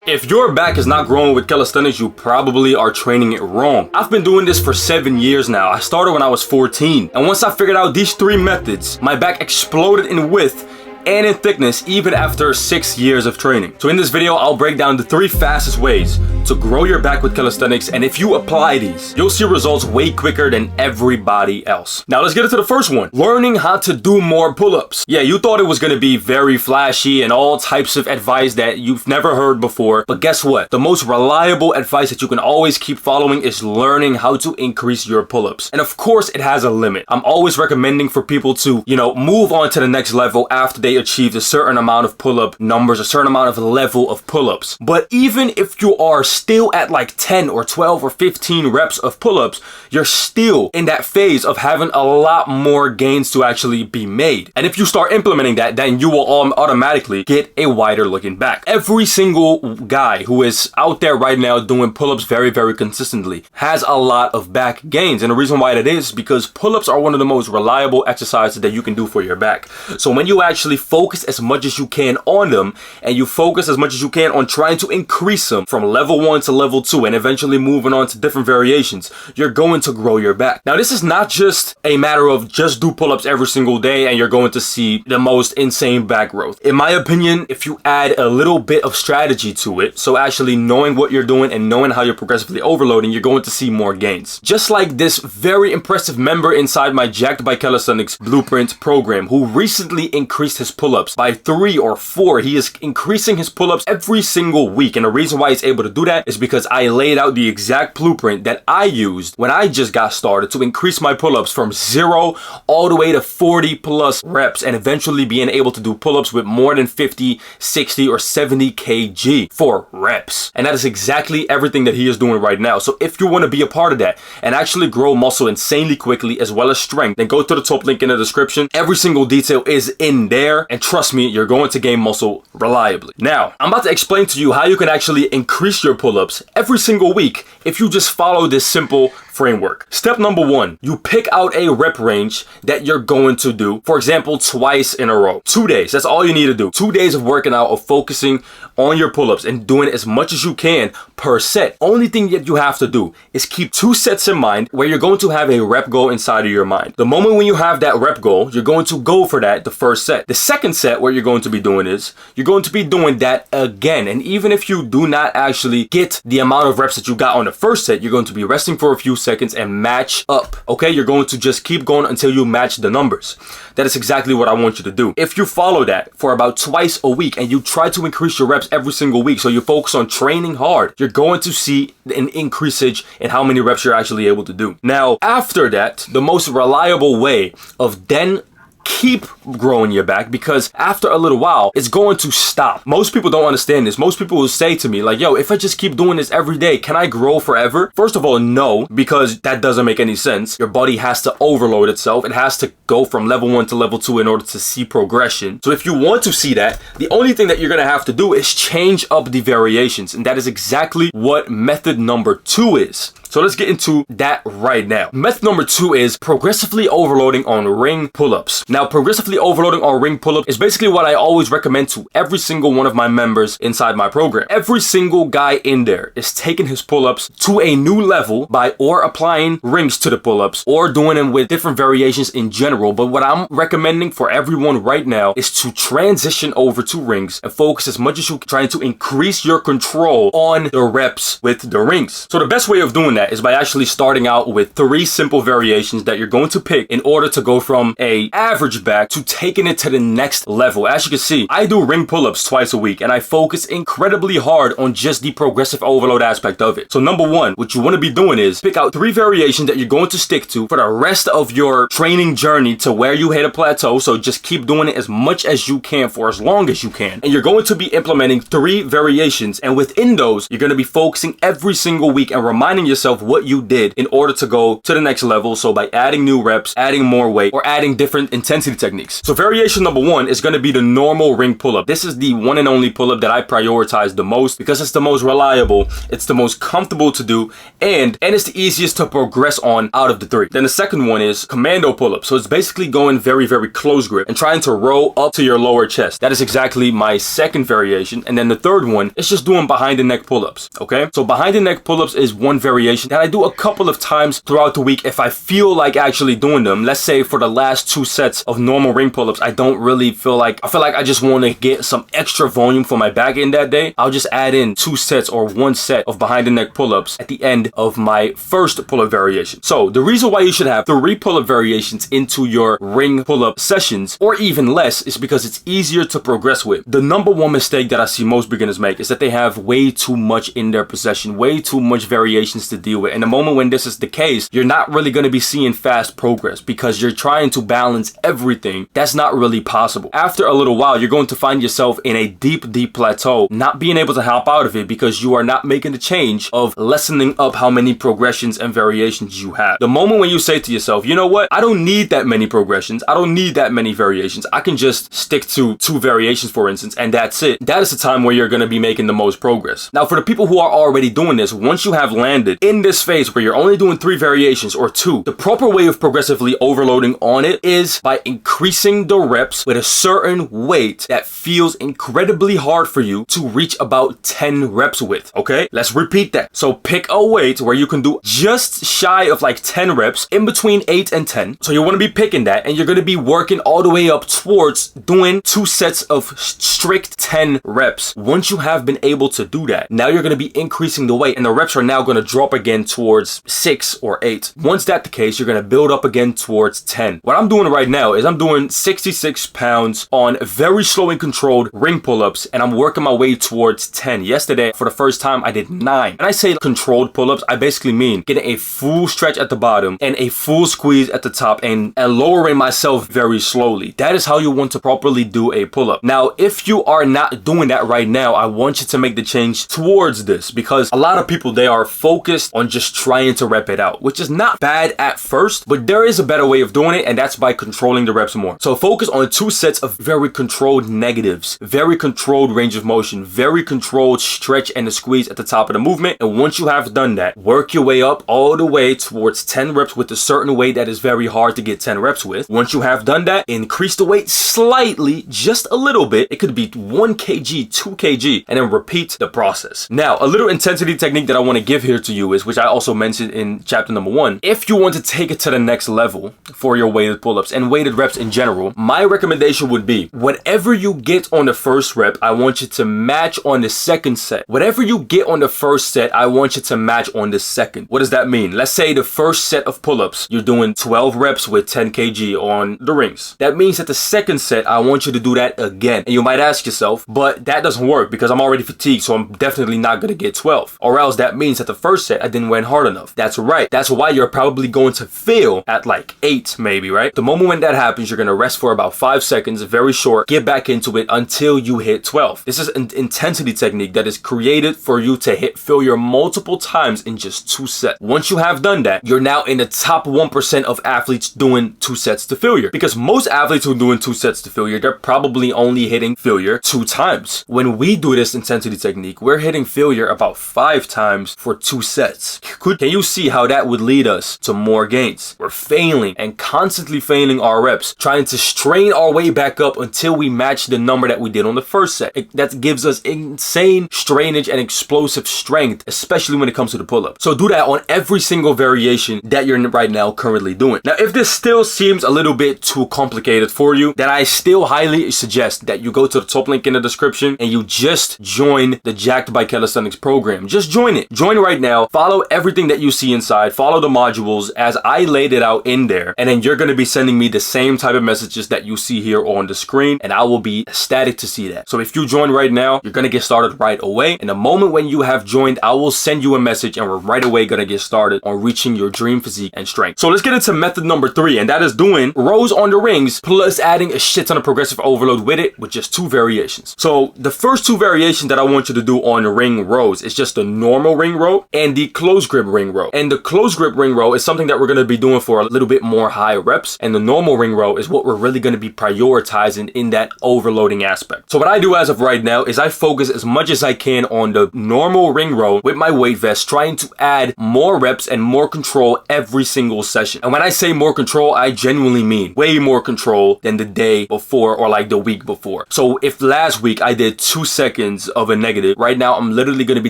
If your back is not growing with calisthenics, you probably are training it wrong. I've been doing this for 7 years now. I started when I was 14. And once I figured out these 3 methods, my back exploded in width and in thickness even after 6 years of training. So in this video, I'll break down the 3 fastest ways to grow your back with calisthenics, and if you apply these, you'll see results way quicker than everybody else. Now let's get into the first one. Learning how to do more pull-ups. Yeah, you thought it was gonna be very flashy and all types of advice that you've never heard before, but guess what? The most reliable advice that you can always keep following is learning how to increase your pull-ups. And of course, it has a limit. I'm always recommending for people to, move on to the next level after they achieved a certain amount of pull-up numbers, a certain amount of level of pull-ups. But even if you are still at like 10 or 12 or 15 reps of pull-ups, you're still in that phase of having a lot more gains to actually be made. And if you start implementing that, then you will automatically get a wider looking back. Every single guy who is out there right now doing pull-ups very, very consistently has a lot of back gains. And the reason why that is because pull-ups are one of the most reliable exercises that you can do for your back. So when you actually focus as much as you can on them, and you focus as much as you can on trying to increase them from level 1 to level 2 and eventually moving on to different variations, you're going to grow your back. Now, this is not just a matter of just do pull-ups every single day and you're going to see the most insane back growth. In my opinion, if you add a little bit of strategy to it, so actually knowing what you're doing and knowing how you're progressively overloading, you're going to see more gains. Just like this very impressive member inside my Jacked by Calisthenics Blueprint program who recently increased his pull-ups by 3 or 4. He is increasing his pull-ups every single week, and the reason why he's able to do that is because I laid out the exact blueprint that I used when I just got started to increase my pull-ups from 0 all the way to 40 plus reps, and eventually being able to do pull-ups with more than 50, 60, or 70 kg for reps. And that is exactly everything that he is doing right now. So if you want to be a part of that and actually grow muscle insanely quickly as well as strength, then go to the top link in the description. Every single detail is in there, and trust me, you're going to gain muscle reliably. Now, I'm about to explain to you how you can actually increase your pull-ups every single week if you just follow this simple framework. Step number 1, you pick out a rep range that you're going to do, for example, twice in a row. 2 days, that's all you need to do. 2 days of working out, of focusing on your pull-ups and doing as much as you can per set. Only thing that you have to do is keep 2 sets in mind where you're going to have a rep goal inside of your mind. The moment when you have that rep goal, you're going to go for that the first set. The second set, what you're going to be doing is you're going to be doing that again. And even if you do not actually get the amount of reps that you got on the first set, you're going to be resting for a few seconds and match up. Okay, you're going to just keep going until you match the numbers. That is exactly what I want you to do. If you follow that for about twice a week and you try to increase your reps every single week, so you focus on training hard, you're going to see an increasage in how many reps you're actually able to do. Now, after that, the most reliable way of then keep growing your back, because after a little while it's going to stop. Most people don't understand this. Most people will say to me like, yo, if I just keep doing this every day, can I grow forever? First of all, no, because that doesn't make any sense. Your body has to overload itself. It has to go from level 1 to level 2 in order to see progression. So if you want to see that, the only thing that you're gonna have to do is change up the variations, and that is exactly what method number 2 is. So let's get into that right now. Method number 2 is progressively overloading on ring pull-ups. Now, progressively overloading on ring pull-ups is basically what I always recommend to every single one of my members inside my program. Every single guy in there is taking his pull-ups to a new level by or applying rings to the pull-ups or doing them with different variations in general. But what I'm recommending for everyone right now is to transition over to rings and focus as much as you can trying to increase your control on the reps with the rings. So the best way of doing that is by actually starting out with 3 simple variations that you're going to pick in order to go from a average back to taking it to the next level. As you can see, I do ring pull-ups twice a week and I focus incredibly hard on just the progressive overload aspect of it. So number 1, what you want to be doing is pick out 3 variations that you're going to stick to for the rest of your training journey to where you hit a plateau. So just keep doing it as much as you can for as long as you can. And you're going to be implementing 3 variations, and within those, you're going to be focusing every single week and reminding yourself yourself what you did in order to go to the next level. So by adding new reps, adding more weight, or adding different intensity techniques. So variation number 1 is going to be the normal ring pull-up. This is the one and only pull-up that I prioritize the most because it's the most reliable, it's the most comfortable to do, and it's the easiest to progress on out of the 3. Then the second one is commando pull-up. So it's basically going very, very close grip and trying to roll up to your lower chest. That is exactly my second variation. And then the third one is just doing behind the neck pull-ups. Okay, so behind the neck pull-ups is one variation that I do a couple of times throughout the week if I feel like actually doing them. Let's say for the last 2 sets of normal ring pull-ups, I don't really feel like I just want to get some extra volume for my back in that day. I'll just add in 2 sets or 1 set of behind the neck pull-ups at the end of my first pull-up variation. So the reason why you should have 3 pull-up variations into your ring pull-up sessions, or even less, is because it's easier to progress with. The number 1 mistake that I see most beginners make is that they have way too much in their possession, way too much variations to deal with. And the moment when this is the case, you're not really going to be seeing fast progress because you're trying to balance everything. That's not really possible. After a little while, you're going to find yourself in a deep plateau, not being able to hop out of it because you are not making the change of lessening up how many progressions and variations you have. The moment when you say to yourself, you know what, I don't need that many progressions, I don't need that many variations, I can just stick to 2 variations, for instance, and that's it. That is the time where you're going to be making the most progress. Now, for the people who are already doing this, once you have landed in this phase where you're only doing 3 variations or 2, the proper way of progressively overloading on it is by increasing the reps with a certain weight that feels incredibly hard for you to reach about 10 reps with. Okay, let's repeat that. So pick a weight where you can do just shy of like 10 reps, in between 8 and 10. So you want to be picking that, and you're going to be working all the way up towards doing 2 sets of strict 10 reps. Once you have been able to do that, now you're going to be increasing the weight, and the reps are now going to drop again towards 6 or 8. Once that's the case, you're going to build up again towards 10. What I'm doing right now is I'm doing 66 pounds on very slow and controlled ring pull-ups, and I'm working my way towards 10. Yesterday, for the first time, I did 9. And I say controlled pull-ups, I basically mean getting a full stretch at the bottom and a full squeeze at the top, and lowering myself very slowly. That is how you want to properly do a pull-up. Now, if you are not doing that right now, I want you to make the change towards this, because a lot of people, they are focused on just trying to rep it out, which is not bad at first, but there is a better way of doing it, and that's by controlling the reps more. So focus on 2 sets of very controlled negatives, very controlled range of motion, very controlled stretch and the squeeze at the top of the movement. And once you have done that, work your way up all the way towards 10 reps with a certain weight that is very hard to get 10 reps with. Once you have done that, increase the weight slightly, just a little bit. It could be 1 kg, 2 kg, and then repeat the process. Now, a little intensity technique that I want to give here to you is, which I also mentioned in chapter number 1, if you want to take it to the next level for your weighted pull-ups and weighted reps in general, my recommendation would be, whatever you get on the first rep, I want you to match on the second set. Whatever you get on the first set, I want you to match on the second. What does that mean? Let's say the first set of pull-ups, you're doing 12 reps with 10 kg on the rings. That means that the second set, I want you to do that again. And you might ask yourself, but that doesn't work because I'm already fatigued, so I'm definitely not going to get 12. Or else that means that the first set, I didn't went hard enough. That's right. That's why you're probably going to fail at like 8 maybe, right? The moment when that happens, you're going to rest for about 5 seconds, very short, get back into it until you hit 12. This is an intensity technique that is created for you to hit failure multiple times in just 2 sets. Once you have done that, you're now in the top 1% of athletes doing 2 sets to failure, because most athletes who are doing 2 sets to failure, they're probably only hitting failure 2 times. When we do this intensity technique, we're hitting failure about 5 times for 2 sets. Can you see how that would lead us to more gains? We're failing and constantly failing our reps, trying to strain our way back up until we match the number that we did on the first set. That gives us insane strainage and explosive strength, especially when it comes to the pull-up. So do that on every single variation that you're right now currently doing. Now, if this still seems a little bit too complicated for you, then I still highly suggest that you go to the top link in the description and you just join the Jacked by Calisthenics program. Just join it. Join right now. Follow everything that you see inside. Follow the modules as I laid it out in there. And then you're going to be sending me the same type of messages that you see here on the screen, and I will be ecstatic to see that. So if you join right now, you're going to get started right away. And the moment when you have joined, I will send you a message and we're right away going to get started on reaching your dream physique and strength. So let's get into method number 3, and that is doing rows on the rings plus adding a shit ton of progressive overload with it with just 2 variations. So the first 2 variations that I want you to do on the ring rows is just the normal ring row and the close grip ring row. And the close grip ring row is something that we're going to be doing for a little bit more high reps. And the normal ring row is what we're really going to be prioritizing in that overloading aspect. So what I do as of right now is I focus as much as I can on the normal ring row with my weight vest, trying to add more reps and more control every single session. And when I say more control, I genuinely mean way more control than the day before or like the week before. So if last week I did 2 seconds of a negative, right now I'm literally going to be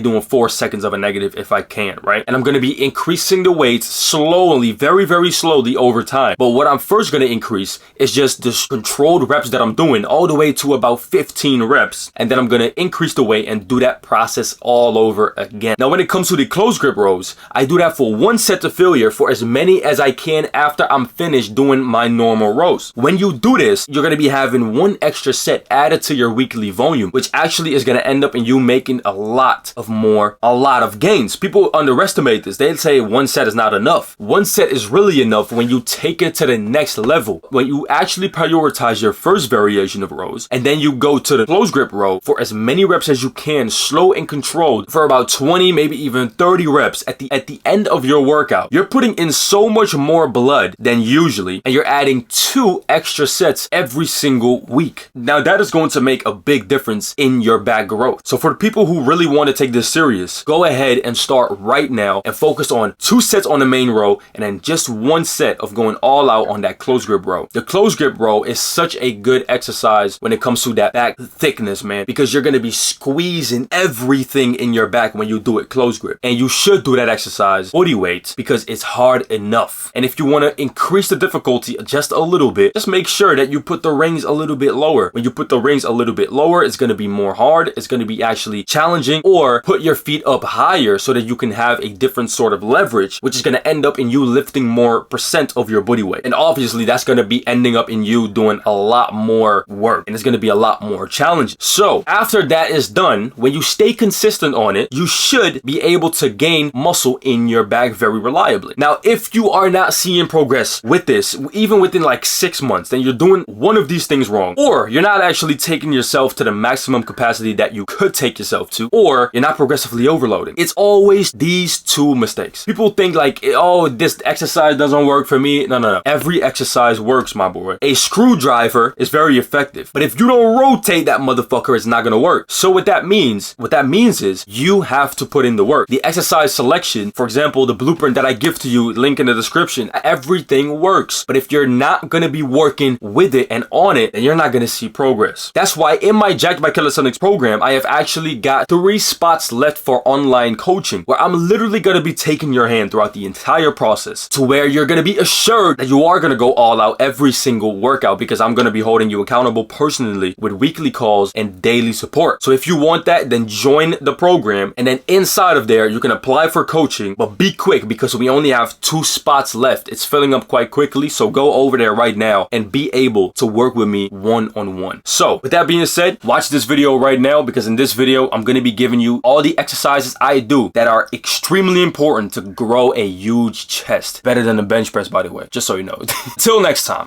doing 4 seconds of a negative if I can, right? And I'm going to be increasing the weights slowly, very, very slowly over time. But what I'm first going to increase is just the controlled reps that I'm doing all the way to about 15 reps. And then I'm going to increase the weight and do that process all over again. Now, when it comes to the close grip rows, I do that for 1 set to failure for as many as I can after I'm finished doing my normal rows. When you do this, you're going to be having 1 extra set added to your weekly volume, which actually is going to end up in you making a lot of gains. People underestimate this. They say 1 set is not enough. 1 set is really enough when you take it to the next level. When you actually prioritize your first variation of rows, and then you go to the close grip row for as many reps as you can, slow and controlled, for about 20, maybe even 30 reps at the end of your workout. You're putting in so much more blood than usually, and you're adding 2 extra sets every single week. Now that is going to make a big difference in your back growth. So for the people who really want to take this serious, go ahead and start right now and focus on 2 sets on the main row and then just 1 set of going all out on that close grip row. The close grip row is such a good exercise when it comes to that back thickness, man, because you're going to be squeezing everything in your back when you do it close grip. And you should do that exercise body weight because it's hard enough. And if you want to increase the difficulty just a little bit, just make sure that you put the rings a little bit lower. When you put the rings a little bit lower, it's going to be more hard. It's going to be actually challenging. Or put your feet up higher so that you can have a different sort of leverage, which is going to end up in you lifting more percent of your body weight. And obviously that's going to be ending up in you doing a lot more work, and it's going to be a lot more challenging. So after that is done, when you stay consistent on it, you should be able to gain muscle in your back very reliably. Now, if you are not seeing progress with this, even within like 6 months, then you're doing one of these things wrong, or you're not actually taking yourself to the maximum capacity that you could take yourself to, or you're not progressively overloading. It's always these 2 mistakes. People think like, oh, this exercise doesn't work for me. No. Every exercise works, my boy. A screwdriver is very effective, but if you don't rotate that motherfucker, it's not gonna work. So what that means is you have to put in the work. The exercise selection, for example, the blueprint that I give to you, link in the description, everything works. But if you're not gonna be working with it and on it, then you're not gonna see progress. That's why in my Jacked by Calisthenics program, I have actually got 3 spots left for online coaching, where I'm literally gonna be taking your hand throughout the entire process to where you're gonna be assured that you are gonna go all out every single workout, because I'm gonna be holding you accountable personally with weekly calls and daily support. So if you want that, then join the program, and then inside of there you can apply for coaching, but be quick because we only have 2 spots left. It's filling up quite quickly, so go over there right now and be able to work with me one-on-one. So with that being said, watch this video right now, because in this video I'm going to be giving you all the exercises I do that are extremely important to grow a huge chest. Better than the bench press, by the way, just so you know. Till next time.